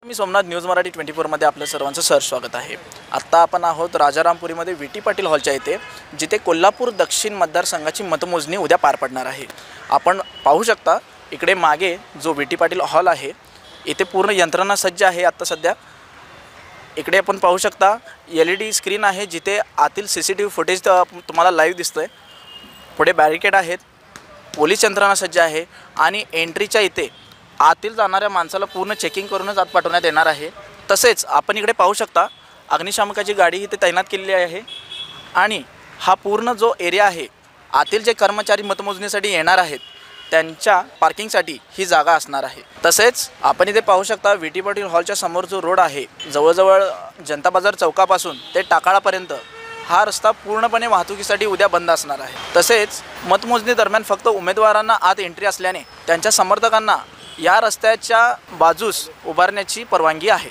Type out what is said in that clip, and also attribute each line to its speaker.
Speaker 1: मी Somnath news Marathi 24मध्ये आपलं सर्वांचं स्वागत आहे। आत्ता आपण आहोत राजारामपुरीमध्ये वीटी पाटील हॉलच्या इथे, जिथे कोल्हापूर दक्षिण मतदारसंघाची मतमोजणी उद्या पार पडणार आहे। आपण पाहू शकता इकडे मागे जो वीटी पाटील हॉल आहे, इथे पूर्ण यंत्रणा सज्ज आहे। आता सध्या इकडे आपण पाहू शकता LED स्क्रीन आहे, जिथे आतील CCTV फुटेज तुम्हाला लाईव्ह दिसतंय। पुढे बॅरिकेड आहेत, पोलीस यंत्रणा सज्ज आहे आणि एंट्रीच्या इथे आतील जाणाऱ्या माणसाला पूर्ण चेकिंग करूनच आत पाठवण्यात येणार आहे। तसेच आपण इकडे पाहू शकता अग्निशामकाची गाडी इथे तैनात केलेली आहे आणि हा पूर्ण जो एरिया आहे, आतील जे कर्मचारी मतमोजणीसाठी येणार आहेत त्यांच्या पार्किंगसाठी ही जागा असणार आहे। तसेच आपण इथे पाहू शकता वीटी पाटील हॉलच्या समोर जो रोड आहे, जवळजवळ जनता बाजार चौकापासून ते टाकाळापर्यंत हा रस्ता पूर्णपणे वाहतुकीसाठी उद्या बंद असणार आहे। तसेच मतमोजणी दरम्यान फक्त उमेदवारांना आत एंट्री असल्याने त्यांच्या समर्थकांना या रस्त्याच्या बाजूस उभारण्याची परवानगी आहे।